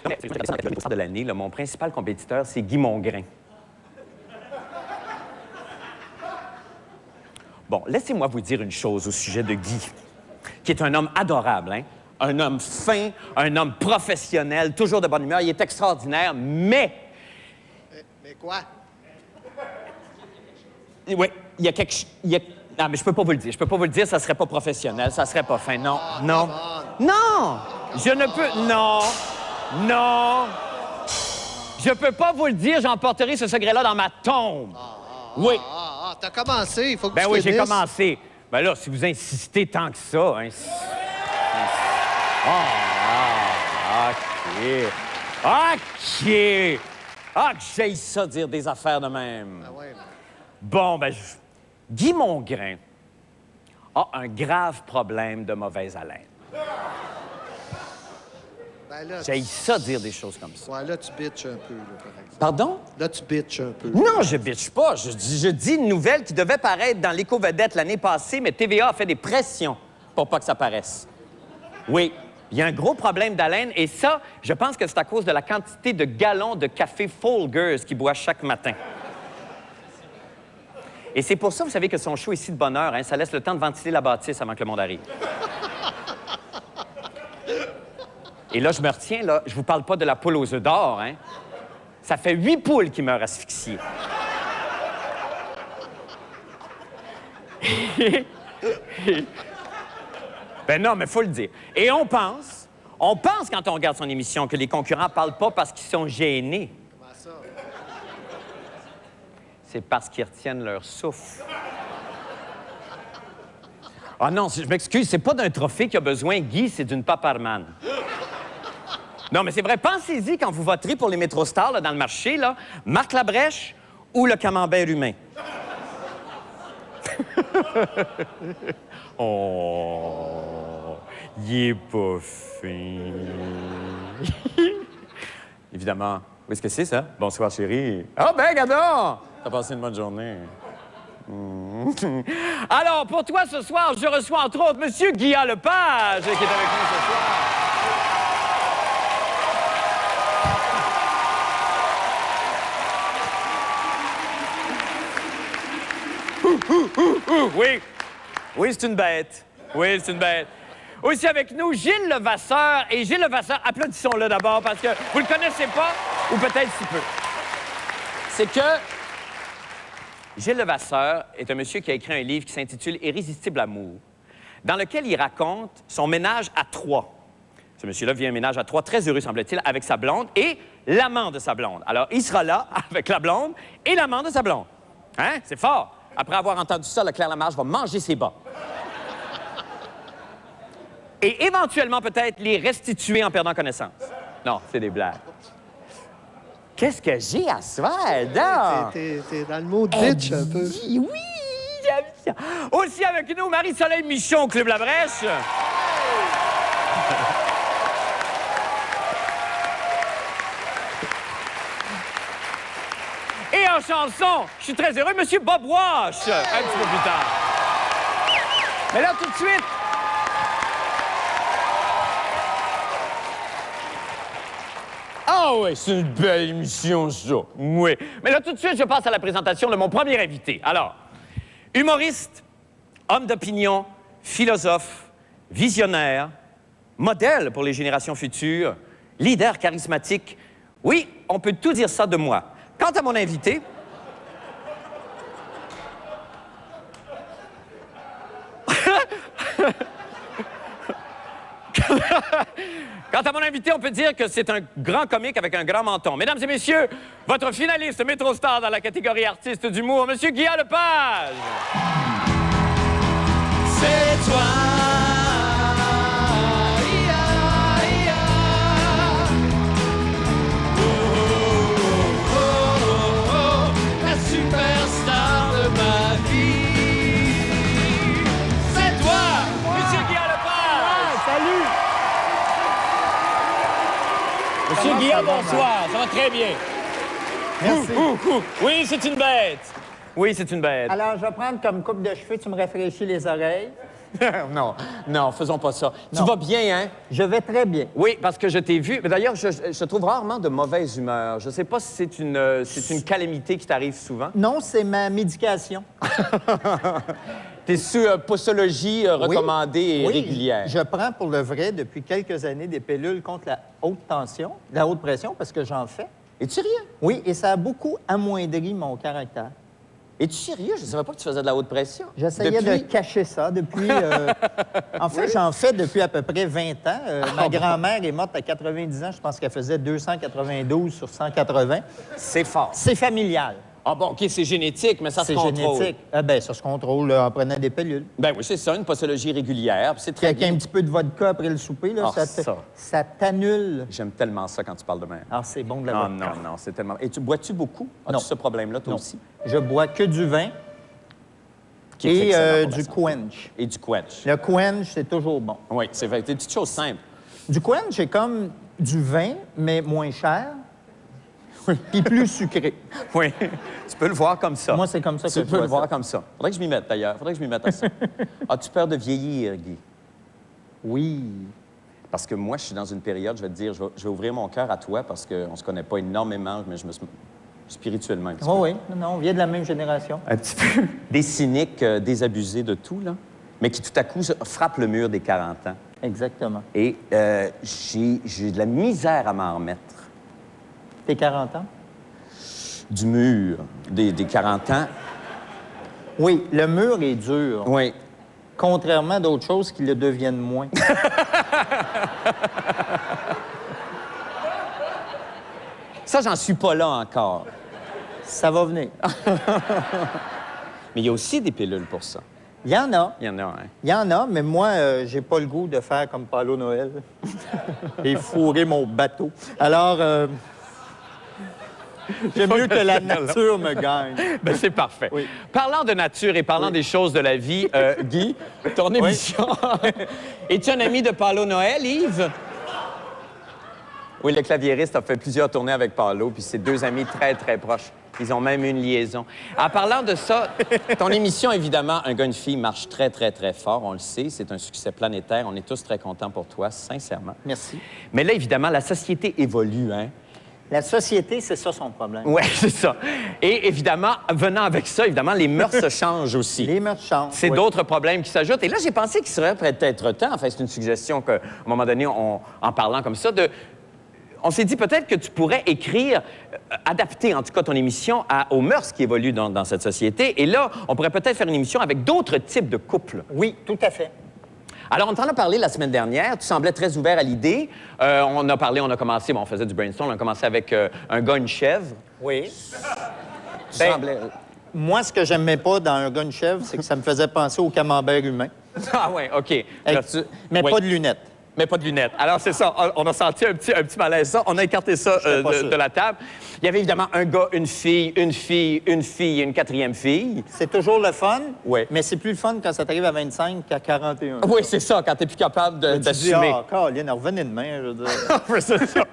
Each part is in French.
de l'année, mon principal compétiteur, c'est Guy Mongrain. Bon, laissez-moi vous dire une chose au sujet de Guy, qui est un homme adorable, hein? Un homme fin, un homme professionnel, toujours de bonne humeur, il est extraordinaire, mais... Mais quoi? Oui, il y a quelque chose... Non, mais je peux pas vous le dire. Je peux pas vous le dire, ça serait pas professionnel, ça serait pas fin. Non, non. Non! Je ne peux... Non! Non! Je peux pas vous le dire, j'emporterai ce secret-là dans ma tombe. Oui. T'as commencé, il faut que tu Ben oui, finisses. j'ai commencé. Ben là, si vous insistez tant que ça... Hein, OK. OK. Ah, que j'aille ça dire des affaires de même. Ah ouais. Bon, ben, Guy Mongrain a un grave problème de mauvaise haleine. Ben là, J'aille ça dire des choses comme ça. ouais, là, tu bitches un peu, là, par exemple. Pardon? Là, tu bitches un peu. Non, je bitche pas. Je dis une nouvelle qui devait paraître dans l'Éco-Vedette l'année passée, mais TVA a fait des pressions pour pas que ça paraisse. Oui, il y a un gros problème d'haleine, et ça, je pense que c'est à cause de la quantité de gallons de café Folgers qu'il boit chaque matin. Et c'est pour ça, vous savez, que son show ici de bonne heure, hein, ça laisse le temps de ventiler la bâtisse avant que le monde arrive. Et là, je me retiens, là, je vous parle pas de la poule aux œufs d'or, hein. Ça fait 8 poules qui meurent asphyxiées. Ben non, mais faut le dire. Et on pense quand on regarde son émission que les concurrents parlent pas parce qu'ils sont gênés. Comment ça? C'est parce qu'ils retiennent leur souffle. Ah non, je m'excuse, c'est pas d'un trophée qu'il a besoin, Guy, c'est d'une paparman. Non, mais c'est vrai, pensez-y quand vous voterez pour les métro-stars là, dans le marché, là, Marc Labrèche ou le camembert humain. Oh, il est pas fin. Évidemment. Où est-ce que c'est, ça? Bonsoir, chérie. Ah, ben, gadon! T'as passé une bonne journée. Alors, pour toi, ce soir, je reçois, entre autres, M. Guillaume Lepage, qui est avec nous ce soir. Oui. Oui, c'est une bête. Oui, c'est une bête. Aussi avec nous, Gilles Levasseur. Et Gilles Levasseur, applaudissons-le d'abord parce que vous le connaissez pas, ou peut-être si peu. C'est que Gilles Levasseur est un monsieur qui a écrit un livre qui s'intitule « Irrésistible amour », dans lequel il raconte son ménage à trois. Ce monsieur-là vit un ménage à trois, très heureux, semble-t-il, avec sa blonde et l'amant de sa blonde. Alors, il sera là avec la blonde et l'amant de sa blonde. Hein? C'est fort. Après avoir entendu ça, Claire Lamarche va manger ses bas. Et éventuellement, peut-être, les restituer en perdant connaissance. Non, c'est des blagues. Qu'est-ce que j'ai à se faire, là? T'es dans le mot de bitch un peu. Oui, j'aime ça. Aussi avec nous, Marie-Soleil Michon, Club La Brèche. Et en chanson, je suis très heureux, Monsieur Bob Wash, un petit peu plus tard. Mais là, tout de suite... Ah oui, c'est une belle émission, ça. Oui. Mais là, tout de suite, je passe à la présentation de mon premier invité. Alors, humoriste, homme d'opinion, philosophe, visionnaire, modèle pour les générations futures, leader charismatique. Oui, on peut tout dire ça de moi. Quant à mon invité... Quant à mon invité, on peut dire que c'est un grand comique avec un grand menton. Mesdames et messieurs, votre finaliste métro-star dans la catégorie artiste d'humour, M. Guillaume Lepage. C'est toi. La superstar de ma vie. C'est toi, Monsieur Guillaume Lepage. salut. Monsieur Guillaume, bonsoir. Ça va très bien. Merci. Oui, c'est une bête. Oui, c'est une bête. Alors, je vais prendre comme coupe de cheveux, tu me rafraîchis les oreilles. non, faisons pas ça. Non. Tu vas bien, hein? Je vais très bien. Oui, parce que je t'ai vu. Mais d'ailleurs, je te trouve rarement de mauvaise humeur. Je sais pas si c'est une calamité qui t'arrive souvent. Non, c'est ma médication. T'es sous posologie recommandée et Oui, régulière. je prends pour le vrai depuis quelques années des pilules contre la haute tension, la haute pression, parce que j'en fais. Es-tu sérieux? Oui, et ça a beaucoup amoindri mon caractère. Es-tu sérieux? Je ne savais pas que tu faisais de la haute pression. J'essayais Depuis- de cacher ça depuis... En fait, j'en fais depuis à peu près 20 ans. Ma grand-mère est morte à 90 ans. Je pense qu'elle faisait 292 sur 180. C'est fort. C'est familial. Ah bon, OK, c'est génétique, mais ça se C'est contrôle. génétique. Ça se contrôle en prenant des pilules. Ben oui, c'est ça, une posologie régulière. puis c'est Puis très avec bien. un petit peu de vodka après le souper, là, Ah, ça ça. t'annule. J'aime tellement ça quand tu parles de même. Ah, c'est bon de la Non, vodka. non, c'est tellement... Et bois-tu beaucoup? As-tu Non. ce problème-là, toi Non. aussi? Je bois que du vin Qui est et excellent pour la du santé. quench. Et du quench. Le quench, c'est toujours bon. Oui, c'est vrai. C'est des petites choses simples. Du quench, c'est comme du vin, mais moins cher, puis plus sucré. Oui, tu peux le voir comme ça. Moi, c'est comme ça que Tu je peux le vois voir ça. comme ça. Faudrait que je m'y mette, d'ailleurs. Faudrait que je m'y mette à ça. As-tu peur de vieillir, Guy? Oui. Parce que moi, je suis dans une période, je vais te dire, je vais ouvrir mon cœur à toi parce qu'on se connaît pas énormément, mais je me suis spirituellement un petit peu. Oui, oui. Non, on vient de la même génération. Un petit peu. Des cyniques désabusés de tout, là, mais qui tout à coup frappent le mur des 40 ans. Exactement. Et j'ai de la misère à m'en remettre. T'es 40 ans? Du mur des 40 ans. Oui, le mur est dur, Oui. contrairement à d'autres choses qui le deviennent moins. Ça, j'en suis pas là encore. Ça va venir. Mais il y a aussi des pilules pour ça. Il y en a. Il y en a, hein? Il y en a, mais moi, j'ai pas le goût de faire comme Paulo Noël et fourrer mon bateau. Alors, j'aime mieux que la nature me gagne. Ben, c'est parfait. Oui. Parlant de nature et parlant des choses de la vie, Guy, ton émission... Es-tu un ami de Paulo Noël, Yves? Oui, le claviériste a fait plusieurs tournées avec Paulo, puis c'est deux amis très, très proches. Ils ont même une liaison. En parlant de ça, ton émission, évidemment, Un gars, une fille, marche très, très, très fort. On le sait, c'est un succès planétaire. On est tous très contents pour toi, sincèrement. Merci. Mais là, évidemment, la société évolue, hein? La société, c'est ça son problème. Oui, c'est ça. Et évidemment, venant avec ça, évidemment, les mœurs se changent aussi. Les mœurs changent. C'est oui. d'autres problèmes qui s'ajoutent. Et là, j'ai pensé qu'il serait peut-être temps, enfin, c'est une suggestion qu'à un moment donné, en parlant comme ça, on s'est dit peut-être que tu pourrais écrire, adapter en tout cas ton émission aux mœurs qui évoluent dans cette société. Et là, on pourrait peut-être faire une émission avec d'autres types de couples. Oui, tout à fait. Alors, on t'en a parlé la semaine dernière. Tu semblais très ouvert à l'idée. On a commencé, on faisait du brainstorm. On a commencé avec un gars, une chèvre. Oui. Tu Ben, semblais... Moi, ce que j'aimais pas dans un gars, une chèvre, c'est que ça me faisait penser au camembert humain. Ah oui, OK. Là, tu- Mais Oui. pas de lunettes. Mais pas de lunettes. Alors, c'est ça. On a senti un petit malaise. Ça, on a écarté ça J'étais pas sûr. de la table. Il y avait évidemment un gars, une fille, une fille, une fille et une quatrième fille. C'est toujours le fun, Oui. mais c'est plus le fun quand ça t'arrive à 25 qu'à 41. Oui, c'est ça, quand tu n'es plus capable Tu dis, d'assumer. ah, Caroline, revenez demain, je veux dire. Oui, c'est ça.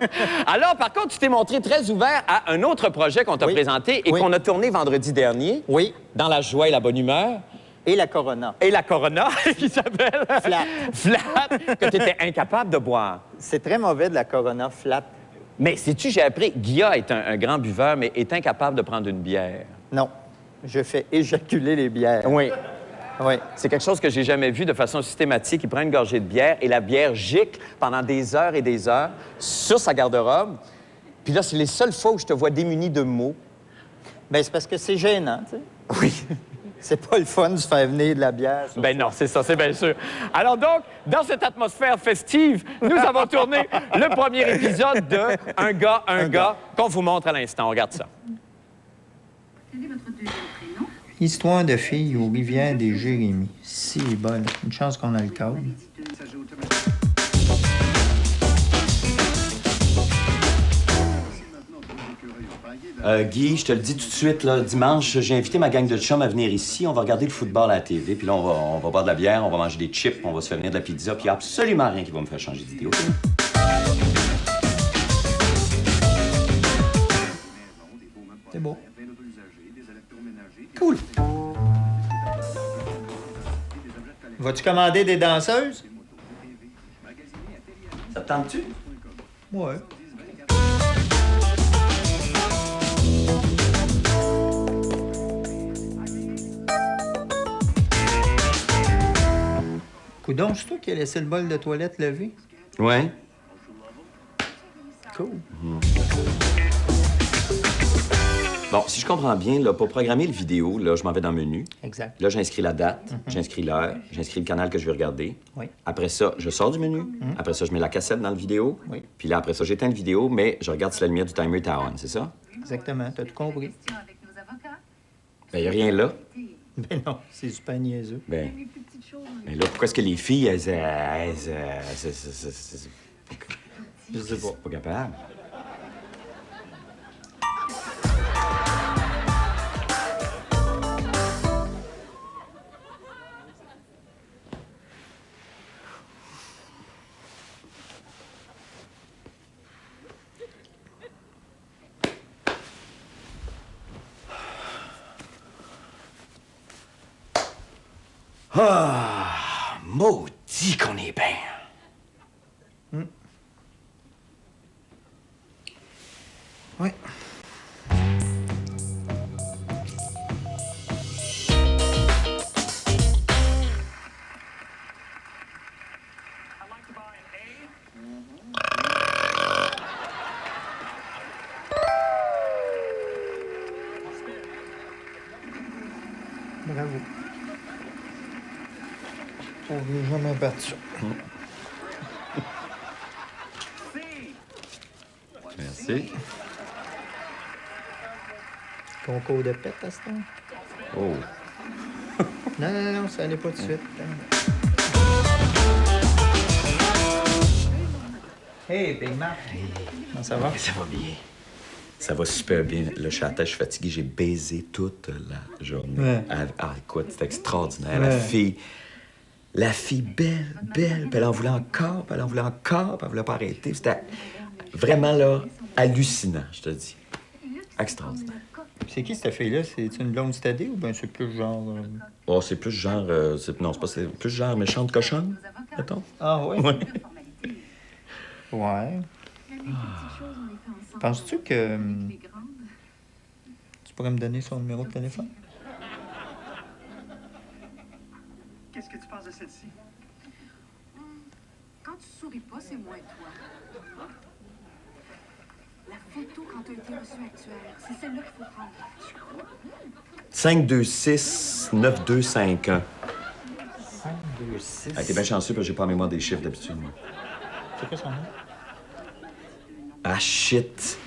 Alors, par contre, tu t'es montré très ouvert à un autre projet qu'on t'a Oui. présenté et Oui. qu'on a tourné vendredi dernier. Oui, Dans la joie et la bonne humeur. et la Corona. Et la Corona, qui s'appelle... Flat. Flat, que tu étais incapable de boire. C'est très mauvais de la Corona flat. Mais sais-tu, j'ai appris, Guilla est un grand buveur, mais est incapable de prendre une bière. Non, je fais éjaculer les bières. Oui. Oui. C'est quelque chose que j'ai jamais vu de façon systématique. Il prend une gorgée de bière et la bière gicle pendant des heures et des heures sur sa garde-robe. Puis là, c'est les seules fois où je te vois démuni de mots. Bien, c'est parce que c'est gênant, tu sais. Oui. C'est pas le fun de se faire venir de la bière. sur Ben non, c'est ça, c'est bien sûr. Alors donc, dans cette atmosphère festive, nous avons tourné le premier épisode de Un gars, un gars, qu'on vous montre à l'instant. On regarde ça. Quel est votre deuxième prénom? Histoire de fille aux rivières des Jérémies. Si, bonne. Une chance qu'on a le câble. Guy, je te le dis tout de suite, là, dimanche, j'ai invité ma gang de chums à venir ici. On va regarder le football à la TV, puis là, on va boire de la bière, on va manger des chips, on va se faire venir de la pizza, puis il n'y a absolument rien qui va me faire changer d'idée, OK? C'est beau. Cool. Vas-tu commander des danseuses? Ça te tente-tu? Ouais. Coudon, c'est toi qui as laissé le bol de toilette levé? Ouais. Cool. Bon, si je comprends bien, là, pour programmer le vidéo, là, je m'en vais dans le menu. Exact. Là, j'inscris la date, j'inscris l'heure, j'inscris le canal que je veux regarder. Oui. Après ça, je sors du menu. Après ça, je mets la cassette dans le vidéo. Oui. Puis là, après ça, j'éteins le vidéo, mais je regarde si la lumière du timer est à on, c'est ça? Exactement, t'as tout compris. Question avec nos avocats. Ben, y a rien là. Ben non, c'est super niaiseux. Ben, Les plus petites choses. mais là, pourquoi est-ce que les filles, elles Je sais pas. pas capables? Ah, maudit qu'on est bien. Oui. Bravo. On veut jamais battre ça. Merci. Concours de pète à ce temps? Oh. Non, ça allait pas tout de suite. Hey, Big Mac. Comment ça va? Ça va bien. Ça va super bien. Là, je suis à la tête, je suis fatigué. J'ai baisé toute la journée. Ouais. Ah, écoute, c'était extraordinaire. Ouais. La fille belle, belle. Puis elle en voulait encore, puis elle en voulait encore, puis elle voulait pas arrêter. C'était vraiment, là, hallucinant, je te dis. Extraordinaire. C'est qui cette fille-là? C'est une blonde stédée ou bien c'est plus genre... Oh, c'est plus genre... non, c'est pas... C'est plus genre méchante cochonne, mettons. Ah ouais? Ouais. Ouais. Penses-tu que tu pourrais me donner son numéro de téléphone? Qu'est-ce que tu penses de celle-ci? Quand tu souris pas, c'est moins toi. La photo quand tu as été reçu actuelle, c'est celle-là qu'il faut prendre. 526-9251. 526. Ah, t'es bien chanceux parce que j'ai pas en mémoire des chiffres d'habitude, moi. C'est quoi son nom? Ah, shit!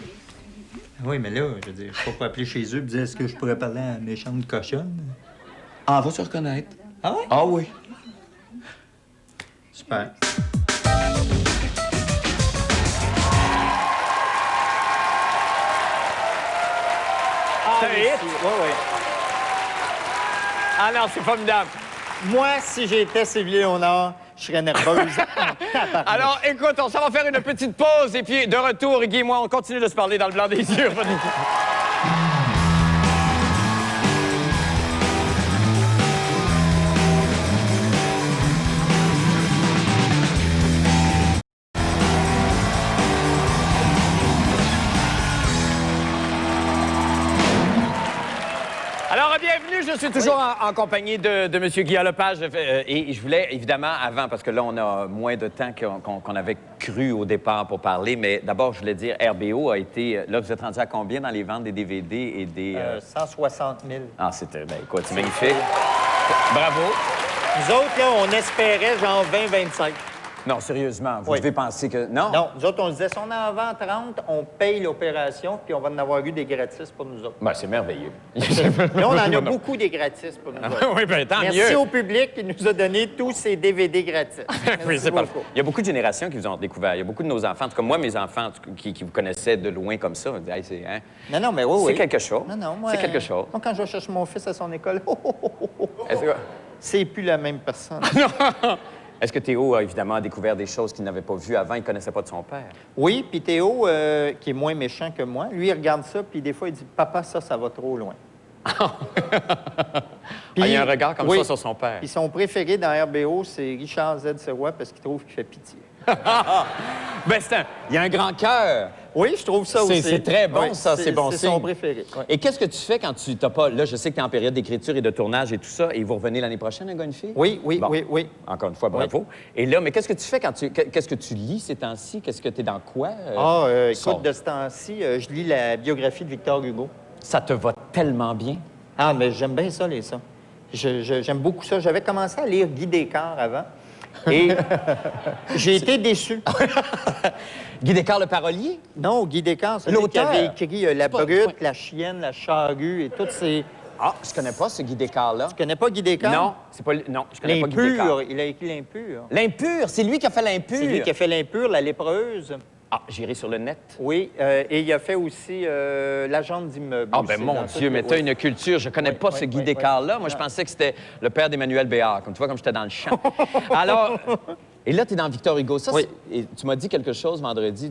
Oui, mais là, je veux dire, je peux pas appeler chez eux et dire est-ce que je pourrais parler à une méchante cochonne? Ah, va se reconnaître. Ah ouais? Ah oui. Super. C'est un hit. Oui. Ah non, c'est formidable. Moi, si j'étais Sylvie Léonard, je serais nerveuse. Alors, écoute, on s'en va faire une petite pause et puis de retour, Guy et moi, on continue de se parler dans le blanc des yeux. Alors, bienvenue. Je suis toujours en compagnie de M. Guy Lepage. Et je voulais, évidemment, avant, parce que là, on a moins de temps qu'on avait cru au départ pour parler, mais d'abord, je voulais dire, RBO a été... Là, vous êtes rendu à combien dans les ventes des DVD et des... 160 000. Ah, c'était... Ben, écoute, c'est magnifique. Bravo. Nous autres, là, on espérait genre 20-25. Non, sérieusement, vous Oui. devez penser que... Non? Non, nous autres, on se disait, si on en vend 30, on paye l'opération, puis on va en avoir eu des gratis pour nous autres. Ben, c'est merveilleux. Là, on en a beaucoup des gratis pour nous autres. Oui, ben, tant Merci mieux. au public qui nous a donné tous ces DVD gratis. Oui, Merci c'est parfait. beaucoup. Il y a beaucoup de générations qui vous ont découvert. Il y a beaucoup de nos enfants, en tout cas moi, mes enfants qui vous connaissaient de loin comme ça, me disaient, hey, c'est... Hein? Non, mais oui. C'est quelque chose. Non, moi... C'est quelque chose. Moi, quand je cherche mon fils à son école, Est-ce que... c'est plus la même personne. Est-ce que Théo a évidemment découvert des choses qu'il n'avait pas vues avant? Il ne connaissait pas de son père. Oui, puis Théo, qui est moins méchant que moi, lui, il regarde ça, puis des fois, il dit « Papa, ça va trop loin. » Il y a un regard comme oui. ça sur son père. Puis son préféré dans RBO, c'est Richard Z. Serrois parce qu'il trouve qu'il fait pitié. Ben, il y a un grand cœur. Oui, je trouve ça aussi. C'est très bon, Oui, ça, c'est bon C'est signe. son préféré. Oui. Et qu'est-ce que tu fais quand tu t'as pas... Là, je sais que tu es en période d'écriture et de tournage et tout ça, et vous revenez l'année prochaine, un gars, une fille? Oui. Bon. Encore une fois, bravo. Et là, mais qu'est-ce que tu fais quand tu... Qu'est-ce que tu lis ces temps-ci? Qu'est-ce que tu es dans quoi? Écoute, de ce temps-ci, je lis la biographie de Victor Hugo. Ça te va tellement bien. Ah, mais j'aime bien ça, les ça. J'aime beaucoup ça. J'avais commencé à lire Guy Descartes avant. Et j'ai été déçu. Guy Descartes, le parolier? Non, Guy Descartes, c'est lui qui L'auteur. avait écrit La pas- Brute, La Chienne, La Charrue et toutes ces... Ah, je connais pas ce Guy Descartes-là. Tu connais pas Guy Descartes? Non, c'est pas... Non, je connais pas Guy Descartes. L'Impur, il a écrit l'Impur. L'Impur, c'est lui qui a fait l'Impur. C'est lui qui a fait l'Impur, La Lépreuse. Ah, j'irai sur le net. Oui, et il a fait aussi L'Agente d'immeuble. Ah, aussi, ben mon dans Dieu, tout- mais t'as oui. une culture. Je connais pas ce Guy Descartes-là. Moi, je pensais que c'était le père d'Emmanuel Béard. Comme tu vois, comme j'étais dans le champ. Alors, et là, tu es dans Victor Hugo. Ça, Oui. et tu m'as dit quelque chose vendredi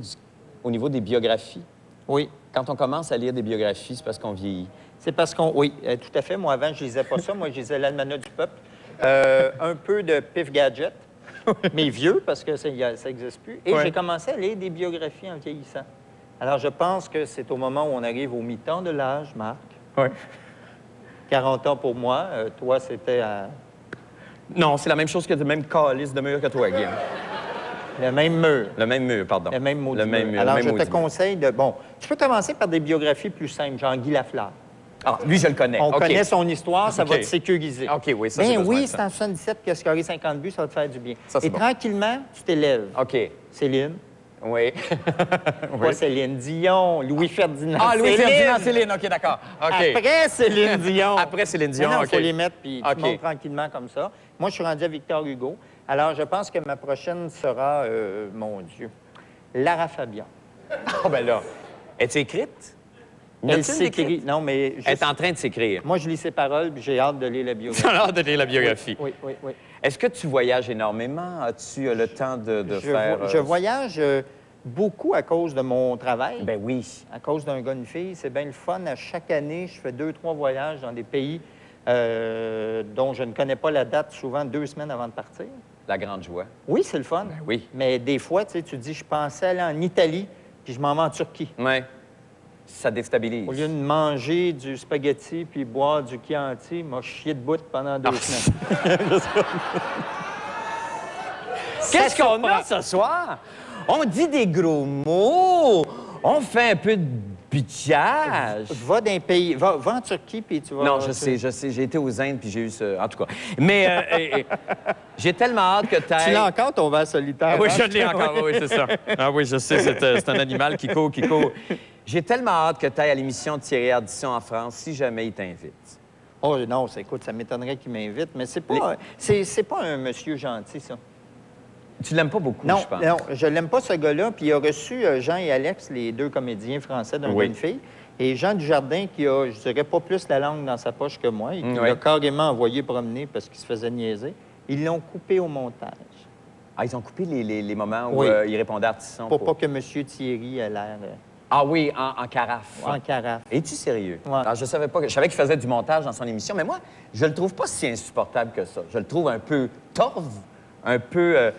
au niveau des biographies. Oui. Quand on commence à lire des biographies, c'est parce qu'on vieillit. C'est parce qu'on... Oui, tout à fait. Moi, avant, je lisais pas ça. Moi, je lisais L'Almanach du Peuple. Un peu de Pif Gadget, mais vieux, parce que ça n'existe plus. Et Ouais. j'ai commencé à lire des biographies en vieillissant. Alors, je pense que c'est au moment où on arrive au mi-temps de l'âge, Marc. Oui. 40 ans pour moi. Toi, c'était à... Non, c'est la même chose que le même calice de mur que toi, Guy. le même mur. Le même mur, pardon. Le même mot. Le même mur. Alors, le même je maudit te mur. conseille de... Bon, tu peux commencer par des biographies plus simples, genre Guy Lafleur. Ah, lui, je le connais. On OK. connaît son histoire, ça va OK. te sécuriser. OK, oui, ça, j'ai Ben besoin oui, de ça. c'est en 77 qui a scoré 50 buts, ça va te faire du bien. Ça, c'est Et bon. tranquillement, tu t'élèves. OK. Céline, Oui. pas Céline Dion, Louis-Ferdinand. Ah, Louis Céline. Ferdinand, Céline. OK, d'accord. OK. Après Céline Dion. Après Céline Dion, il OK. faut les mettre, puis OK. tu montes tranquillement comme ça. Moi, je suis rendu à Victor Hugo. Alors, je pense que ma prochaine sera, mon Dieu, Lara Fabian. Oh, ben là. Es-tu écrite? Y Elle a-t-il s'écrit. d'écrite? Non, mais... Elle juste- est en train de s'écrire. Moi, je lis ses paroles, puis j'ai hâte de lire la biographie. Tu as l'air de lire la biographie. Oui. Est-ce que tu voyages énormément? As-tu le temps de faire... Je voyage beaucoup à cause de mon travail. Ben oui. À cause d'un gars, une fille, c'est bien le fun. À chaque année, je fais 2-3 voyages dans des pays dont je ne connais pas la date, souvent 2 semaines avant de partir. La grande joie. Oui, c'est le fun. oui. Mais des fois, tu sais, tu te dis, je pensais aller en Italie, puis je m'en vais en Turquie. Oui. Ça déstabilise. Au lieu de manger du spaghetti puis boire du Chianti, m'a chié de bout pendant 2 semaines. Qu'est-ce Ça qu'on a surprend. ce soir? On dit des gros mots. On fait un peu de bitchage. Va d'un pays, va en Turquie, puis tu vas... Non, je sais. J'ai été aux Indes, puis j'ai eu ce... En tout cas. Mais j'ai tellement hâte que tu Tu l'as encore, ton verre solitaire. Oui, hein? je l'ai encore. Oui, c'est ça. Ah oui, je sais, c'est un animal qui court. J'ai tellement hâte que tu ailles à l'émission de Thierry Ardisson en France, si jamais il t'invite. Oh non, écoute, ça m'étonnerait qu'il m'invite, mais c'est pas, c'est pas un monsieur gentil, ça. Tu l'aimes pas beaucoup, Non, je pense. non, je l'aime pas, ce gars-là. Puis il a reçu Jean et Alex, les 2 comédiens français d'un Oui. gars et une fille. Et Jean Dujardin, qui a, je dirais, pas plus la langue dans sa poche que moi, et qui Oui. l'a carrément envoyé promener parce qu'il se faisait niaiser, ils l'ont coupé au montage Ah, ils ont coupé les moments où Oui. il répondait à Ardisson. pour pas que M. Thierry ait l'air Ah oui, en carafe. en carafe. Es-tu sérieux? Ouais. Alors, je savais pas. Je savais qu'il faisait du montage dans son émission, mais moi, je le trouve pas si insupportable que ça. Je le trouve un peu torve, un peu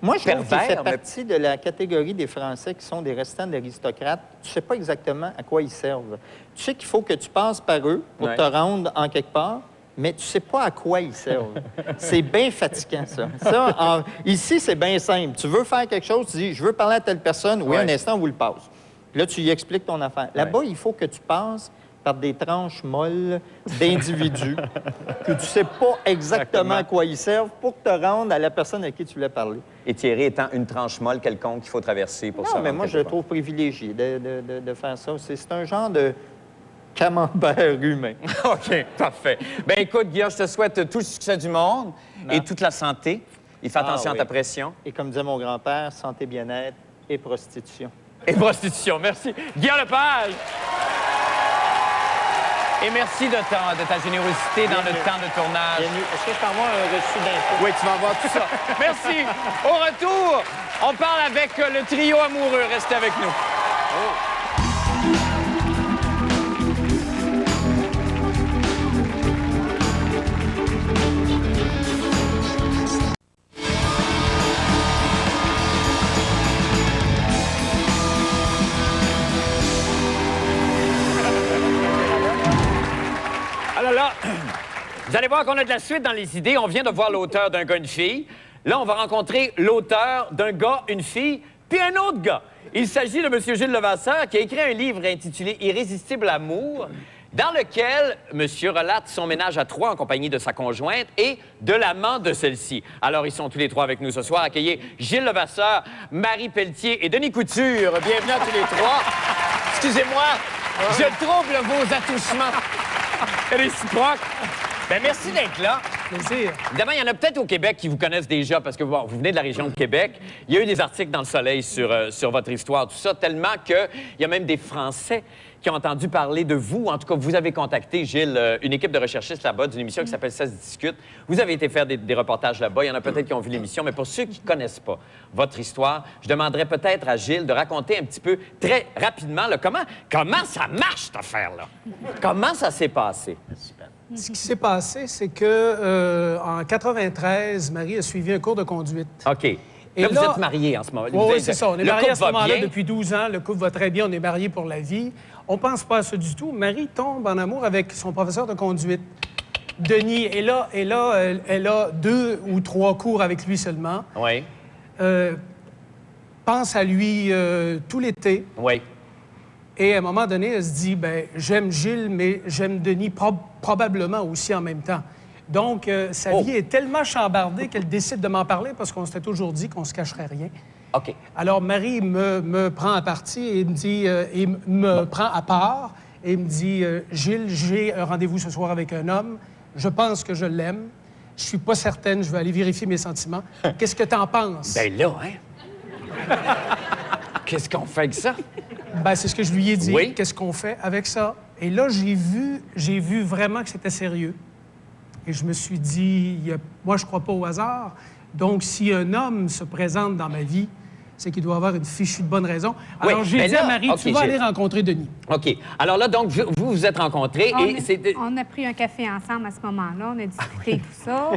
Moi, je trouve qu'il pervers. fait mais- partie de la catégorie des Français qui sont des restants d'aristocrates. Tu sais pas exactement à quoi ils servent. Tu sais qu'il faut que tu passes par eux pour Ouais. te rendre en quelque part, mais tu sais pas à quoi ils servent. C'est bien fatigant, ça. Ici, c'est bien simple. Tu veux faire quelque chose, tu dis, je veux parler à telle personne. Oui, Ouais. un instant, on vous le passe. Là, tu lui expliques ton affaire. Là-bas, il faut que tu passes par des tranches molles d'individus que tu sais pas exactement à quoi ils servent pour te rendre à la personne à qui tu voulais parler. Et Thierry étant une tranche molle quelconque qu'il faut traverser pour se Non, mais rendre moi, je quelque le part. trouve privilégié de faire ça. C'est un genre de camembert humain. OK, parfait. Ben écoute, Guillaume, je te souhaite tout le succès du monde et toute la santé. Et fais attention oui. à ta pression. Et comme disait mon grand-père, santé, bien-être et prostitution. Et prostitution, merci. Guillaume Lepage! Et merci de ta générosité dans le temps de tournage. Bienvenue. Est-ce que je t'envoie un reçu d'impôt? Oui, tu vas voir tout ça. Merci. Au retour, on parle avec le trio amoureux. Restez avec nous. Vous allez voir qu'on a de la suite dans les idées. On vient de voir l'auteur d'un gars, une fille. Là, on va rencontrer l'auteur d'un gars, une fille, puis un autre gars. Il s'agit de M. Gilles Levasseur qui a écrit un livre intitulé « Irrésistible amour », dans lequel monsieur relate son ménage à 3 en compagnie de sa conjointe et de l'amant de celle-ci. Alors, ils sont tous les 3 avec nous ce soir. Accueillez Gilles Levasseur, Marie Pelletier et Denis Couture. Bienvenue à tous les 3. Excusez-moi, je trouble vos attouchements réciproques. Ben merci d'être là. Plaisir. Évidemment, il y en a peut-être au Québec qui vous connaissent déjà parce que bon, vous venez de la région de Québec. Il y a eu des articles dans Le Soleil sur votre histoire, tout ça, tellement qu'il y a même des Français qui ont entendu parler de vous. En tout cas, vous avez contacté, Gilles, une équipe de recherchistes là-bas d'une émission qui s'appelle « Ça se discute ». Vous avez été faire des reportages là-bas. Il y en a peut-être qui ont vu l'émission, mais pour ceux qui ne connaissent pas votre histoire, je demanderais peut-être à Gilles de raconter un petit peu, très rapidement, là, comment ça marche, cette affaire-là. Comment ça s'est passé? Ce qui s'est passé, c'est que en 93, Marie a suivi un cours de conduite. OK. Là, vous êtes mariés en ce moment. Oui, c'est ça. On est mariés à ce moment-là bien. depuis 12 ans. Le couple va très bien. On est mariés pour la vie. On pense pas à ça du tout. Marie tombe en amour avec son professeur de conduite, Denis. Et là, elle a 2 ou 3 cours avec lui seulement. Oui. Pense à lui tout l'été. Oui. Et à un moment donné, elle se dit, ben j'aime Gilles, mais j'aime Denis probablement aussi en même temps. Donc, sa vie est tellement chambardée qu'elle décide de m'en parler parce qu'on s'était toujours dit qu'on se cacherait rien. OK. Alors, Marie me prend à partie et me dit, prend à part et me dit, Gilles, j'ai un rendez-vous ce soir avec un homme. Je pense que je l'aime. Je suis pas certaine. Je vais aller vérifier mes sentiments. Qu'est-ce que t'en penses? Ben là, hein? Qu'est-ce qu'on fait avec ça? Ben, c'est ce que je lui ai dit. Oui. Qu'est-ce qu'on fait avec ça? Et là, j'ai vu vraiment que c'était sérieux. Et je me suis dit, moi, je crois pas au hasard. Donc, si un homme se présente dans ma vie, c'est qu'il doit avoir une fichue de bonne raison. Alors, Oui, j'ai mais dit là, à Marie, OK, tu vas aller rencontrer Denis. OK. Alors là, donc, vous vous êtes rencontrés et c'était... On a pris un café ensemble à ce moment-là. On a discuté tout ça.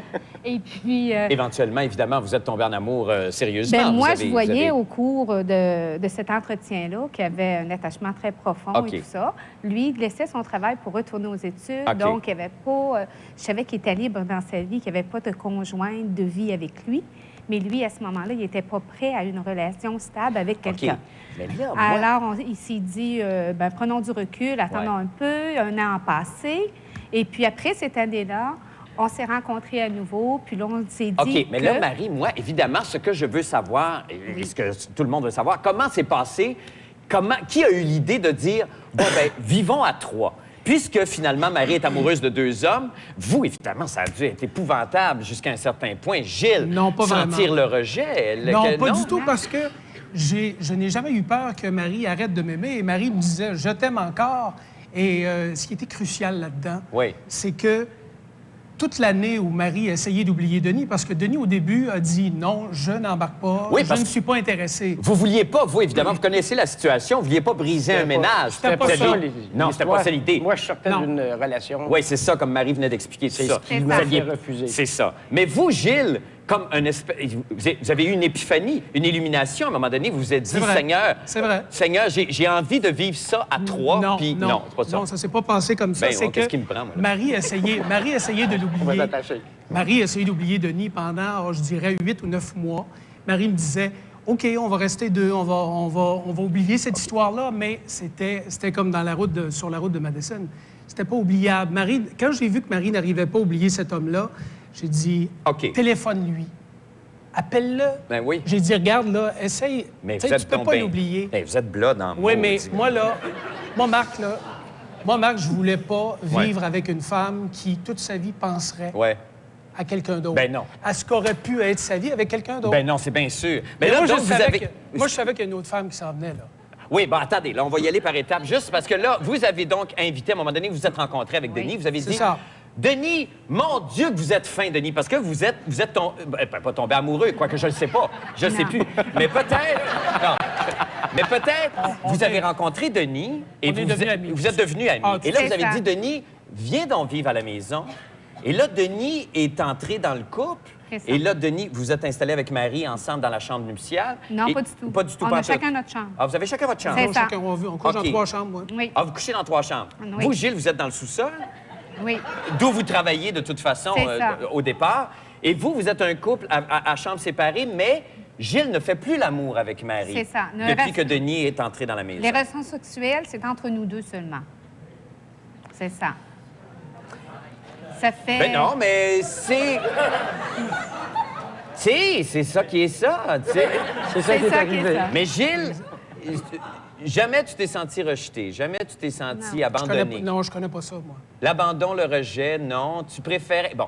Et puis... Éventuellement, évidemment, vous êtes tombés en amour sérieusement. ben, moi, Vous avez- je voyais au cours de cet entretien-là qu'il y avait un attachement très profond OK. et tout ça. Lui, il laissait son travail pour retourner aux études. OK. Donc, il n'y avait pas... je savais qu'il était libre dans sa vie, qu'il n'y avait pas de conjointe de vie avec lui. Mais lui, à ce moment-là, il n'était pas prêt à une relation stable avec quelqu'un. OK. Mais là, moi... Alors, il s'est dit, ben, prenons du recul, attendons un peu, un an a passé. Et puis après cette année-là, on s'est rencontrés à nouveau, puis là, on s'est dit OK, mais là, Marie, moi, évidemment, ce que je veux savoir, et ce que tout le monde veut savoir, comment c'est passé, qui a eu l'idée de dire, bon, ben vivons à 3? Puisque finalement, Marie est amoureuse de 2 hommes, vous, évidemment, ça a dû être épouvantable jusqu'à un certain point. Gilles, Non, pas sentir vraiment. le rejet. Non, pas du tout, parce que je n'ai jamais eu peur que Marie arrête de m'aimer. Et Marie me disait, je t'aime encore. Et ce qui était crucial là-dedans, Oui. c'est que toute l'année où Marie a essayé d'oublier Denis, parce que Denis, au début, a dit non, je n'embarque pas, Oui, je parce ne que- suis pas intéressé. Vous vouliez pas, vous, évidemment, vous connaissez la situation, vous vouliez pas briser un ménage. c'était pas Vous ça, aviez- Non, c'était pas ça l'idée. Moi, je sortais Non. d'une relation. Oui, c'est ça, comme Marie venait d'expliquer tout C'est ça. ce qui C'est m'a ça. fait refuser. C'est ça. Mais vous, Gilles, comme un espèce... Vous avez eu une épiphanie, une illumination. À un moment donné, vous vous êtes dit, C'est vrai. Seigneur... C'est vrai. Seigneur, j'ai envie de vivre ça à 3, non, puis non, c'est pas ça. Non, ça s'est pas passé comme ça. Ben, c'est qu'est-ce que qui me prend, moi, là? Marie essayait de On va l'oublier. s'attacher. Marie a essayé d'oublier Denis pendant, je dirais, 8 ou 9 mois. Marie me disait, OK, on va rester 2, on va oublier cette histoire-là, mais c'était comme sur la route de Madison. C'était pas oubliable. Marie, quand j'ai vu que Marie n'arrivait pas à oublier cet homme-là, j'ai dit, OK. téléphone-lui. Appelle-le. Ben oui. J'ai dit, regarde, là, essaye. Mais Tu sais, tu peux pas l'oublier. Ben, vous êtes blood en Oui, mais maudit. moi, Marc, je voulais pas vivre avec une femme qui, toute sa vie, penserait Ouais. à quelqu'un d'autre. Ben non. À ce qu'aurait pu être sa vie avec quelqu'un d'autre. Ben non, c'est bien sûr. Mais là, moi, donc, je savais qu'il y a une autre femme qui s'en venait, là. Oui, bon, attendez, là, on va y aller par étapes, juste parce que là, vous avez donc invité, à un moment donné, vous vous êtes rencontré avec Denis, vous avez C'est dit... ça. Denis, mon Dieu que vous êtes fin, Denis, parce que vous êtes pas tombé amoureux, quoique je ne sais pas, je ne sais plus. Mais peut-être... Non. Mais peut-être, vous avez rencontré Denis et On est devenus amis. vous êtes devenus amis. Ah, Et là, c'est vous avez ça. dit, Denis, viens donc vivre à la maison. Et là, Denis est entré dans le couple. C'est ça. Et là, Denis, vous êtes installés avec Marie ensemble dans la chambre nuptiale. Non, Et- pas du tout. Pas du tout, On pas a en tout. chacun notre chambre. Ah, vous avez chacun votre chambre? C'est ça. On couche OK. dans 3 chambres, moi. Oui. Ah, vous couchez dans 3 chambres. Oui. Vous, Gilles, vous êtes dans le sous-sol. Oui. d'où vous travaillez de toute façon C'est ça. au départ. Et vous êtes un couple à chambre séparée, mais Gilles ne fait plus l'amour avec Marie. C'est ça. Depuis que Denis est entré dans la maison. Les relations sexuelles, c'est entre nous deux seulement. C'est ça. Ça fait... Ben non, mais c'est... Tu sais, c'est ça qui est ça, tu sais. C'est ça qui est ça. Mais Gilles, jamais tu t'es senti rejeté, jamais tu t'es senti abandonné. Non, je connais pas ça, moi. L'abandon, le rejet, non. Tu préférais... Bon.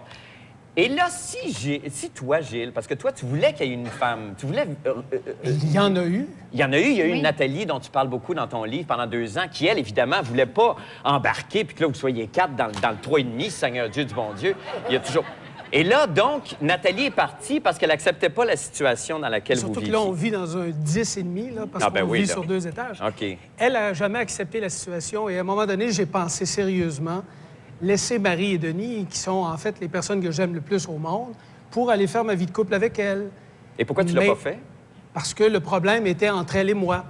Et là, si toi, Gilles, parce que toi, tu voulais qu'il y ait une femme, tu voulais... Il y en a eu. Il y en a eu. Il y a eu Oui. une Nathalie dont tu parles beaucoup dans ton livre pendant 2 ans, qui, elle, évidemment, voulait pas embarquer, puis que là, vous soyez 4 dans le 3,5, Seigneur Dieu du bon Dieu. Il y a toujours... Et là, donc, Nathalie est partie parce qu'elle acceptait pas la situation dans laquelle vous Surtout que viviez. là, on vit dans un 10,5, là, parce Ah, ben qu'on oui, vit là. sur 2 étages. OK. Elle n'a jamais accepté la situation et à un moment donné, j'ai pensé sérieusement laisser Marie et Denis, qui sont en fait les personnes que j'aime le plus au monde, pour aller faire ma vie de couple avec elle. Et pourquoi tu l'as Mais- pas fait? Parce que le problème était entre elle et moi.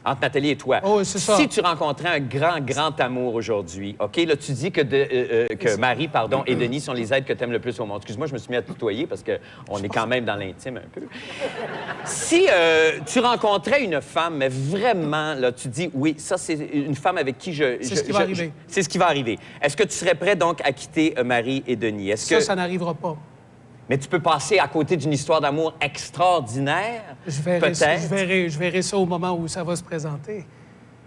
Entre Nathalie et toi. Oh, c'est ça. Si tu rencontrais un grand amour aujourd'hui, OK? Là, tu dis que Marie, pardon, et Denis sont les êtres que tu aimes le plus au monde. Excuse-moi, je me suis mis à tutoyer parce qu'on est quand même dans l'intime un peu. Si tu rencontrais une femme, mais vraiment, là, tu dis, oui, ça, c'est une femme avec qui C'est ce qui va arriver. C'est ce qui va arriver. Est-ce que tu serais prêt, donc, à quitter Marie et Denis? Est-ce que... Ça n'arrivera pas. Mais tu peux passer à côté d'une histoire d'amour extraordinaire, Je verrai, peut-être. je verrai ça au moment où ça va se présenter.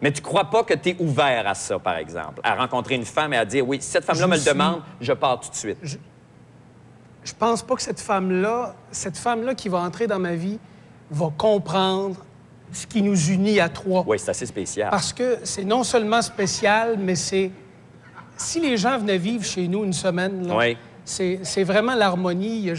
Mais tu crois pas que tu es ouvert à ça, par exemple, à rencontrer une femme et à dire, oui, si cette femme-là Je me le suis- demande, je pars tout de suite. Je pense pas que cette femme-là qui va entrer dans ma vie, va comprendre ce qui nous unit à 3. Oui, c'est assez spécial. Parce que c'est non seulement spécial, mais c'est... Si les gens venaient vivre chez nous une semaine, là, Oui. c'est vraiment l'harmonie. Il n'y a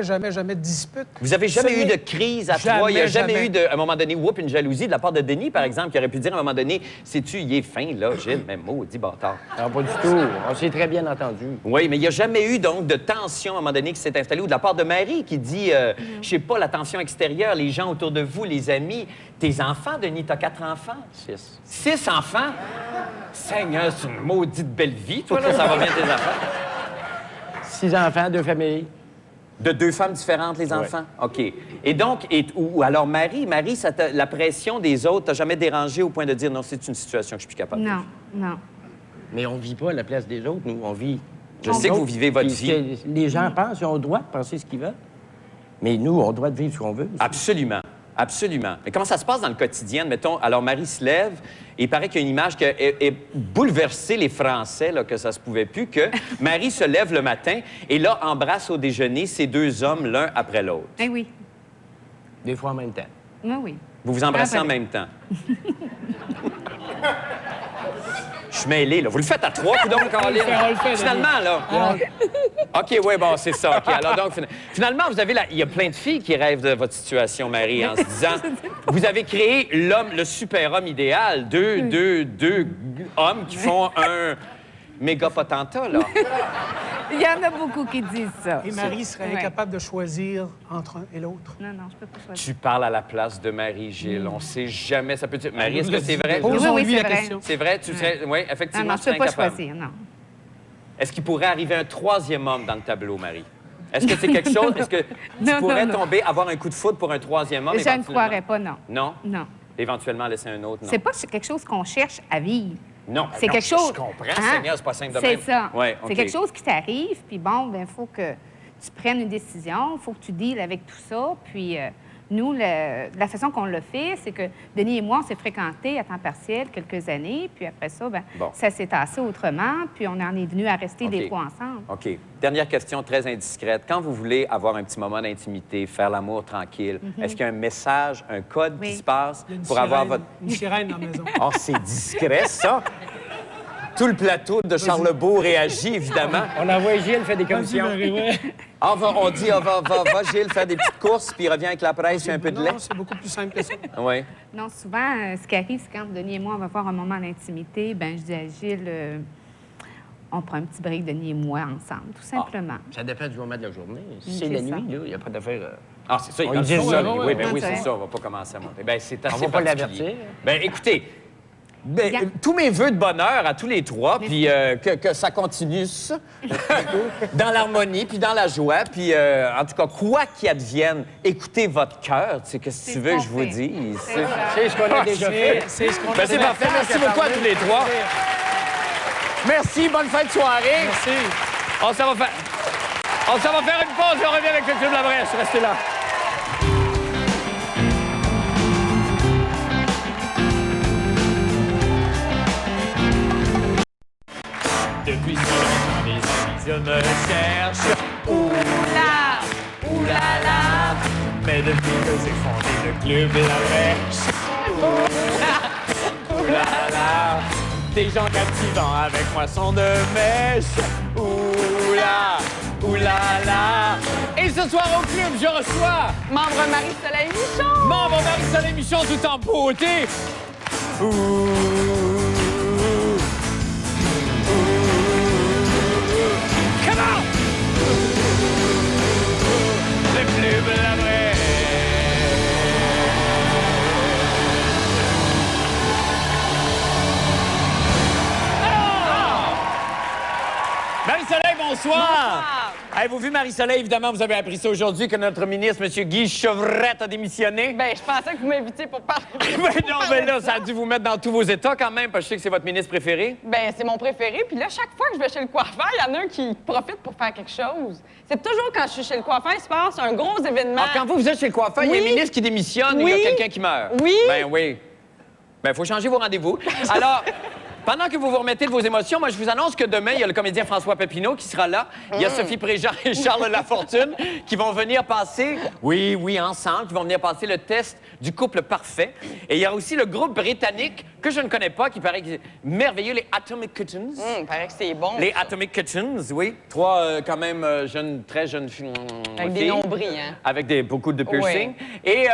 jamais de dispute. Vous avez jamais Ce eu n'est- de crise à 3? Il n'y a jamais eu, à un moment donné, une jalousie de la part de Denis, par exemple, qui aurait pu dire à un moment donné, sais-tu, il est fin, là, Gilles, même maudit bâtard. Non, pas du tout. On s'est très bien entendu. Oui, mais il n'y a jamais eu, donc, de tension à un moment donné qui s'est installée, ou de la part de Marie qui dit, je sais pas, la tension extérieure, les gens autour de vous, les amis, tes enfants, Denis, t'as 4 enfants? 6. 6 enfants? Seigneur, c'est une maudite belle vie, toi, là, ça va bien tes affaires. 6 enfants, 2 familles. De 2 femmes différentes, les enfants? OK. Et donc, ou alors Marie, la pression des autres t'a jamais dérangé au point de dire, non, c'est une situation que je suis plus capable de Non, vivre. non. Mais on vit pas à la place des autres, nous. On vit. Je sais que vous vivez votre Puis ce vie. que les gens pensent, ils ont le droit de penser ce qu'ils veulent. Mais nous, on a le droit de vivre ce qu'on veut. aussi. Absolument. Absolument. Mais comment ça se passe dans le quotidien? Mettons, alors Marie se lève, et il paraît qu'il y a une image qui est bouleversé les Français, là, que ça se pouvait plus, que Marie se lève le matin et là, embrasse au déjeuner ces 2 hommes l'un après l'autre. Eh oui. Des fois en même temps. Oui, oui. Vous vous embrassez Ah, en ben. même temps. Je suis mêlé, là. Vous le faites à 3, puis donc, Caroline. on le fait, Finalement, là. OK, oui, bon, c'est ça. OK, alors donc, finalement, vous avez il y a plein de filles qui rêvent de votre situation, Marie, en se disant, vous avez créé le super-homme idéal, deux hommes qui font un méga potentat, là. Il y en a beaucoup qui disent ça. Et Marie serait Ouais. incapable de choisir entre un et l'autre. Non, non, je peux pas choisir. Tu parles à la place de Marie, Gilles. On sait jamais. Ça peut dire. Marie, est-ce que c'est vrai? Oui, Posons-lui oui, c'est la vrai. question. C'est vrai? Tu serais. Oui, Non, effectivement, non, tu je peux serais pas incapable. choisir, non. Est-ce qu'il pourrait arriver un 3e homme dans le tableau, Marie? Est-ce que c'est quelque chose? Est-ce que tu Non, pourrais non, non. tomber, avoir un coup de foudre pour un 3e homme? Je ne éventuellement? croirais pas, non. Non? Non. Éventuellement laisser un autre, non? C'est pas quelque chose qu'on cherche à vivre. Non, C'est non, quelque chose. Je comprends, Hein? Seigneur, c'est pas simple de C'est même. ça. Ouais, C'est OK. quelque chose qui t'arrive, puis bon, ben il faut que tu prennes une décision, il faut que tu deals avec tout ça. Puis nous, la façon qu'on l'a fait, c'est que Denis et moi, on s'est fréquentés à temps partiel quelques années, puis après ça, ben, Bon. ça s'est tassé autrement, puis on en est venu à rester OK. des fois ensemble. OK. Dernière question très indiscrète. Quand vous voulez avoir un petit moment d'intimité, faire l'amour tranquille, est-ce qu'il y a un message, un code Oui. qui se passe Il y a une pour avoir sirène, votre... une sirène dans la maison. Oh, c'est discret, ça! Tout le plateau de Charlebourg réagit, évidemment. On envoie Gilles, fait des Vas-y, commissions. Marie, ouais. Ah, on dit, va, Gilles, faire des petites courses, puis il revient avec la presse et un peu de lait. Non, c'est beaucoup plus simple que ça. Oui. Non, souvent, ce qui arrive, c'est quand Denis et moi, on va faire un moment d'intimité, ben je dis à Gilles, on prend un petit break, Denis et moi, ensemble, tout simplement. Ça dépend du moment de la journée. Si Mm, c'est la c'est ça. nuit, il n'y a pas d'affaire. Ah, c'est ça, il On va dit le ça, ça. oui, Oui, ben oui, oui. c'est ça, on va pas commencer à monter. Ben c'est assez va pas particulier. l'avertir. Ben écoutez, Ben, tous mes vœux de bonheur à tous les trois, puis que ça continue ça, dans l'harmonie, puis dans la joie, puis en tout cas, quoi qu'il advienne, écoutez votre cœur, tu sais, qu'est-ce que tu veux que je vous dise? C'est ce qu'on a déjà fait. C'est ce qu'on Ben, a c'est déjà parfait, fait, merci beaucoup à tous les trois. Merci, bonne fin de soirée. Merci. On s'en va faire une pause et on revient avec le Club La Brèche. Restez là. Depuis si longtemps, mes amis, je me cherche. Oula, oulala. Mais depuis que j'ai fondé le Club de La Brèche. Oula, oulala. Des gens captivants avec moi sont de mèche. Oula, oulala. Et ce soir au club, je reçois Membre Marie-Soleil Michon! membre Marie-Soleil Michon tout en beauté. Come on! Le club de La Brèche. Marie-Soleil, bonsoir! Avez-vous vu, Marie-Soleil, évidemment, vous avez appris ça aujourd'hui, que notre ministre, M. Guy Chevrette, a démissionné. Ben, je pensais que vous m'invitiez pour parler. Ben non, mais là, ça a dû vous mettre dans tous vos états quand même, parce que je sais que c'est votre ministre préféré. Ben, c'est mon préféré. Puis là, chaque fois que je vais chez le coiffeur, il y en a un qui profite pour faire quelque chose. C'est toujours quand je suis chez le coiffeur, il se passe un gros événement. Ah, quand vous êtes chez le coiffeur, il y a un Oui. ministre qui démissionne et il y Oui. a quelqu'un qui meurt. Oui. Ben oui. Ben, il faut changer vos rendez-vous. Alors, pendant que vous vous remettez de vos émotions, moi, je vous annonce que demain, il y a le comédien François Pépineau qui sera là. Il y a Sophie Préjean et Charles Lafortune qui vont venir passer, oui, ensemble, qui vont venir passer le test du couple parfait. Et il y a aussi le groupe britannique que je ne connais pas, qui paraît que c'est merveilleux, les Atomic Kittens. Il paraît que c'est bon. Les ça. Atomic Kittens, oui. Trois, quand même, très jeunes filles. Avec des nombris, hein? Avec beaucoup de piercing. Et,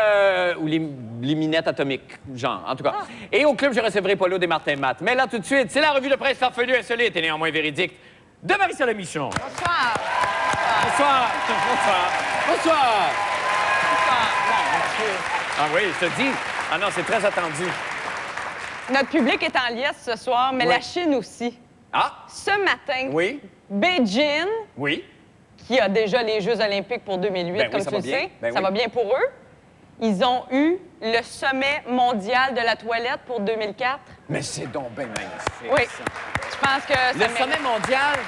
ou les minettes atomiques, genre, en tout cas. Et au club, je recevrai Paulo Desmartins-Matt. Mais là, tout de suite, c'est la revue de presse farfelue, insolite et néanmoins véridique de Marie-Soleil Michon. Bonsoir. Bonsoir. Bonsoir. Bonsoir. Ah oui, je te dis. Ah non, c'est très attendu. Notre public est en liesse ce soir, mais Oui. la Chine aussi. Ah, Ce matin, oui, Beijing, oui. qui a déjà les Jeux olympiques pour 2008, Ben oui, comme ça tu va le bien. sais, Ben ça oui. va bien pour eux. Ils ont eu le sommet mondial de la toilette pour 2004. Mais c'est donc bien magnifique. Oui. ça. Je pense que ça Le mérite- sommet mondial.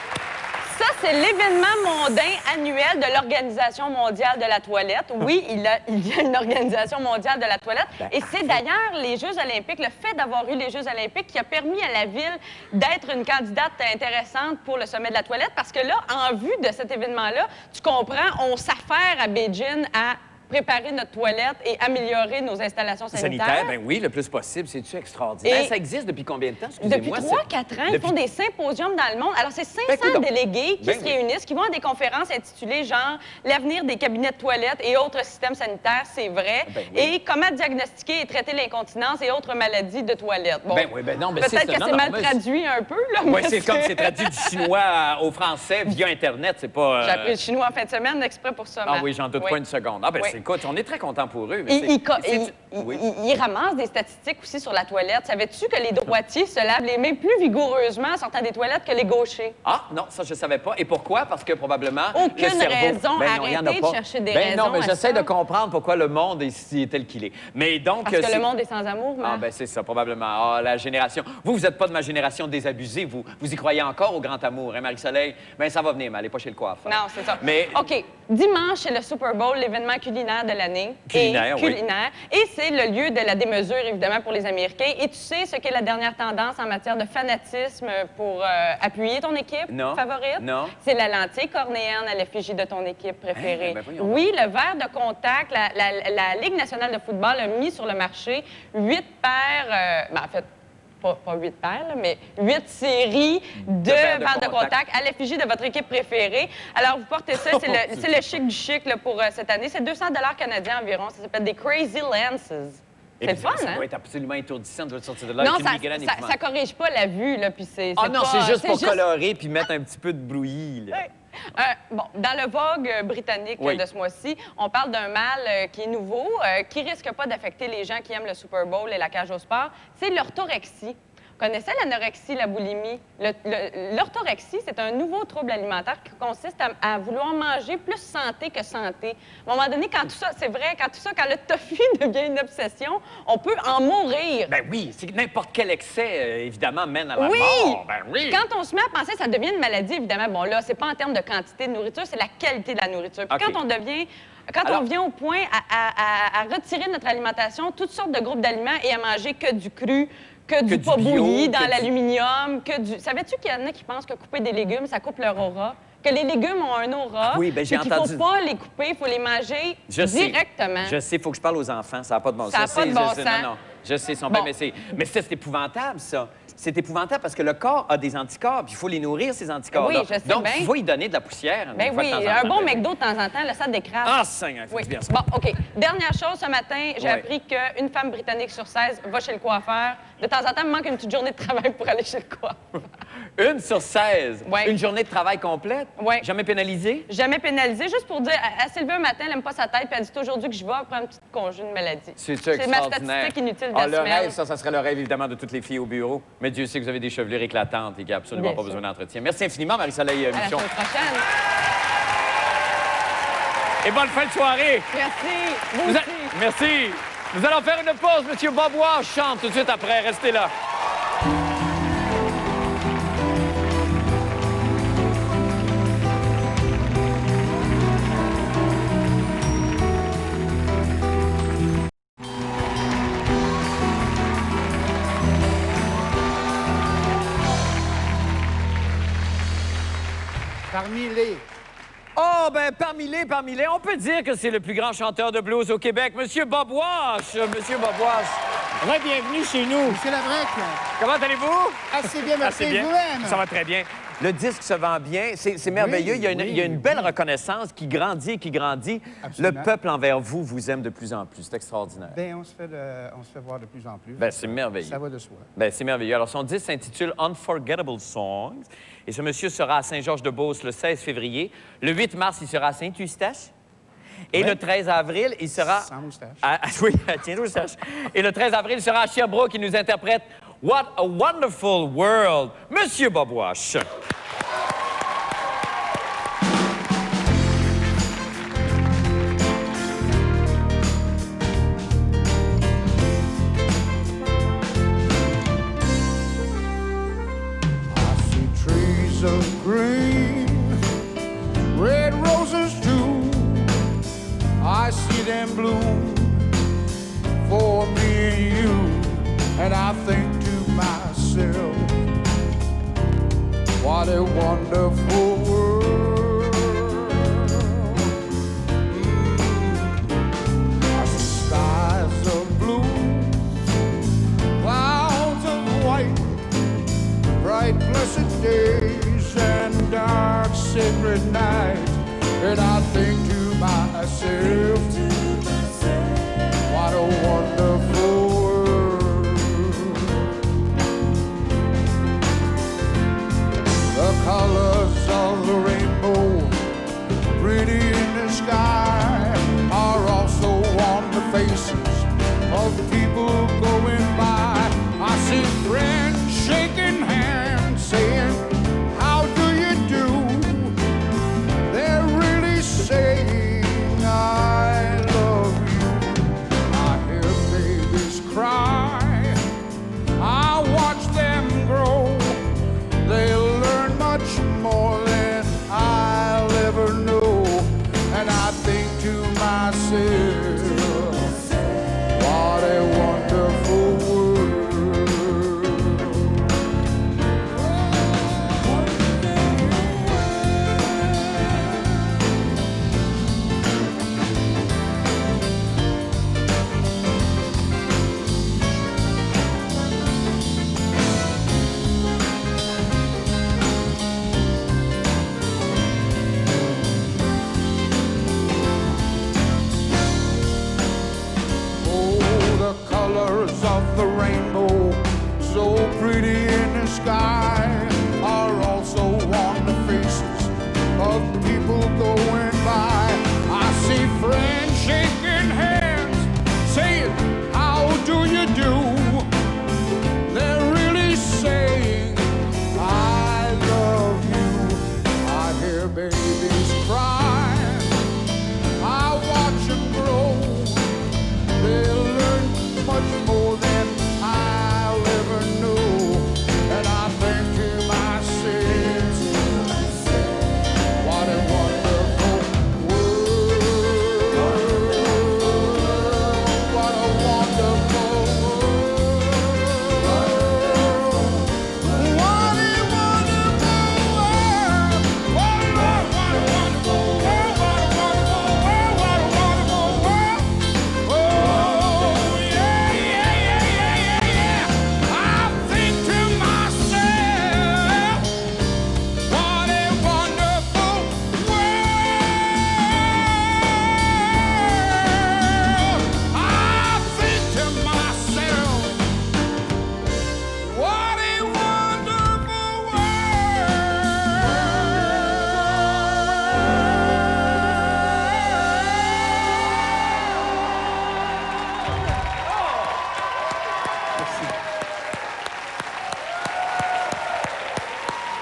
Ça, c'est l'événement mondain annuel de l'Organisation mondiale de la toilette. Oui, il y a une Organisation mondiale de la toilette. Et c'est d'ailleurs les Jeux olympiques, le fait d'avoir eu les Jeux olympiques qui a permis à la ville d'être une candidate intéressante pour le sommet de la toilette. Parce que là, en vue de cet événement-là, tu comprends, on s'affaire à Beijing à préparer notre toilette et améliorer nos installations sanitaires. Sanitaire, ben oui, le plus possible. C'est-tu extraordinaire? Et ça existe depuis combien de temps? Depuis Excusez-moi. 3-4 ans, ils font des symposiums dans le monde. Alors, c'est 500 coudonc. délégués qui Ben se oui. réunissent, qui vont à des conférences intitulées genre « L'avenir des cabinets de toilettes et autres systèmes sanitaires, c'est vrai Ben oui. et comment diagnostiquer et traiter l'incontinence et autres maladies de toilettes. » Bon, Ben oui, ben non, mais c'est peut-être ça. que Non, c'est non, mal mais traduit un peu, là. Oui, mais c'est comme c'est traduit du chinois au français via Internet, c'est pas... J'ai appris le chinois en fin de semaine exprès pour ça. Ah Matt. oui, j'en doute Oui. pas une seconde. Ah ben Oui. c'est écoute, on est très content pour eux. mais Ils c'est- Oui. ramassent des statistiques aussi sur la toilette. Savais-tu que les droitiers se lavent les mains plus vigoureusement en sortant des toilettes que les gauchers? Ah non, ça je savais pas. Et pourquoi? Parce que probablement Aucune le cerveau... raison. Ben non, il y en a Arrêtez de pas. chercher des ben non, raisons mais à j'essaie ça. de comprendre pourquoi le monde est tel qu'il est. Mais donc... Parce que c'est- le monde est sans amour, Ah Matt. ben c'est ça, probablement. Ah, la génération... Vous êtes pas de ma génération désabusée. Vous y croyez encore au grand amour, hein, Marie-Soleil? Ben ça va venir, mais allez pas chez le coiffeur. Non, c'est ça. Mais... OK. Dimanche, c'est le Super Bowl, l'événement culinaire de l'année. Culinaire, oui. Culinaire. Et c'est le lieu de la démesure, évidemment, pour les Américains. Et tu sais ce qu'est la dernière tendance en matière de fanatisme pour appuyer ton équipe Non. favorite? Non. C'est la lentille cornéenne à l'effigie de ton équipe préférée. Hein? Ben voyons Oui, le verre de contact, la Ligue nationale de football a mis sur le marché 8 paires, en fait, pas 8 paires, là, mais 8 séries de verres de verres de contact. contact à l'effigie de votre équipe préférée. Alors, vous portez ça, c'est le chic du chic là, pour cette année. C'est 200 canadiens environ. Ça s'appelle des Crazy Lances. C'est le fun, ça hein? doit être absolument étonnant de sortir de là Non, avec ça, une migraine ça épouvantable. corrige pas la vue, là, puis c'est Ah non, c'est juste pour juste- colorer puis mettre un petit peu de brouillis. Là. Bon, dans le Vogue britannique Oui. de ce mois-ci, on parle d'un mal qui est nouveau, qui risque pas d'affecter les gens qui aiment le Super Bowl et la cage au sport. C'est l'orthorexie. Connaissez l'anorexie, la boulimie? L'orthorexie, c'est un nouveau trouble alimentaire qui consiste à vouloir manger plus santé que santé. À un moment donné, quand tout ça, c'est vrai, quand le tofu devient une obsession, on peut en mourir. Ben oui, c'est que n'importe quel excès, évidemment, mène à la Oui! mort. Ben oui! Quand on se met à penser que ça devient une maladie, évidemment, bon là, c'est pas en termes de quantité de nourriture, c'est la qualité de la nourriture. Puis OK. quand on vient au point à retirer notre alimentation, toutes sortes de groupes d'aliments et à manger que du cru, que du pas bio, bouilli dans que du- l'aluminium, que du... Savais-tu qu'il y en a qui pensent que couper des légumes, ça coupe leur aura? Que les légumes ont un aura, Oui, ben, j'ai puis qu'il entendu. faut pas les couper, il faut les manger directement. Je sais, il faut que je parle aux enfants, ça n'a pas de bon sens. Ça n'a Je pas sais, de bon je sais, sens. Non, non, je sais, ils sont Bon. bien, mais c'est épouvantable, ça. C'est épouvantable parce que le corps a des anticorps, puis il faut les nourrir, ces anticorps-là. Oui, je sais Donc, bien. il faut y donner de la poussière. Ben une fois oui, de temps en un temps, bon ben. McDo de temps en temps, là, ça décrase. Ah, Seigneur, il faut Oui. du bien ça. Bon, OK. Dernière chose, ce matin, j'ai Ouais. appris qu'une femme britannique sur 16 va chez le coiffeur. De temps en temps, il me manque une petite journée de travail pour aller chez le coiffeur. 1 sur 16. Ouais. Une journée de travail complète. Ouais. Jamais pénalisé. Jamais pénalisée, juste pour dire, elle s'est levée un matin, elle n'aime pas sa tête, puis elle dit aujourd'hui que je vais prendre un petit congé de maladie. C'est ma extraordinaire. statistique inutile de Ah, la le semaine. rêve, ça serait le rêve, évidemment, de toutes les filles au bureau. Mais Dieu sait que vous avez des chevelures éclatantes et qu'il n'y a absolument Bien pas sûr. besoin d'entretien. Merci infiniment, Marie-Soleil À la Michon. semaine prochaine. Et bonne fin de soirée. Merci. Vous Nous a- aussi. Merci. Nous allons faire une pause. Monsieur Bob Wash chante tout de suite après. Restez là. Parmi les... Oh, ben, parmi les, on peut dire que c'est le plus grand chanteur de blues au Québec, Monsieur Bob Wash. Monsieur Bob Wash. Bienvenue chez nous. Monsieur Labrec, Comment allez-vous? assez bien, merci Assez bien. vous-même. Ça va très bien. Le disque se vend bien. C'est merveilleux. Oui, il y a une belle reconnaissance qui grandit et qui grandit. Absolument. Le peuple envers vous vous aime de plus en plus. C'est extraordinaire. Ben, on se fait voir de plus en plus. Ben, c'est merveilleux. Ça va de soi. Ben, c'est merveilleux. Alors, son disque s'intitule Unforgettable Songs. Et ce monsieur sera à Saint-Georges-de-Beauce le 16 février. Le 8 mars, il sera à Saint-Eustache. Et Ouais. le 13 avril, il sera... Sans moustache. Oui, tiens, moustache. Et le 13 avril, il sera à Sherbrooke. Il nous interprète What a Wonderful World. Monsieur Bob Wash. See trees of green, red roses too. I see them bloom for me and you, and I think to myself, what a wonderful world. I see skies of blue, clouds of white, bright blessed days and dark sacred nights, and I think to myself, what a wonderful world. The colors of the rainbow, pretty in the sky, are also on the faces of people going by. I see friends shaking hands, saying, how do you do? They're really saying, I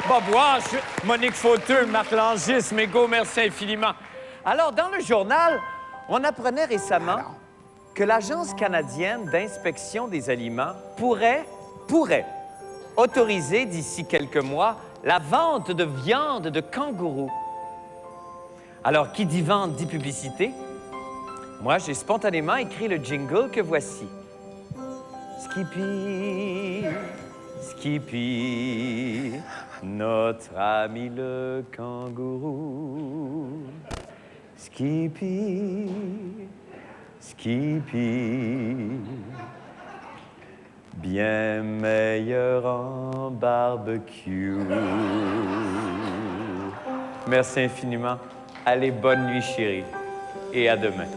Bob Wash, Monique Fauteux, Marc Langis, Mégo, merci infiniment. Alors, dans le journal, on apprenait récemment que l'Agence canadienne d'inspection des aliments pourrait autoriser d'ici quelques mois la vente de viande de kangourou. Alors, qui dit vente dit publicité. Moi, j'ai spontanément écrit le jingle que voici. Skippy, Skippy, notre ami le kangourou. Skippy, Skippy, bien meilleur en barbecue. Merci infiniment. Allez, bonne nuit, chérie. Et à demain.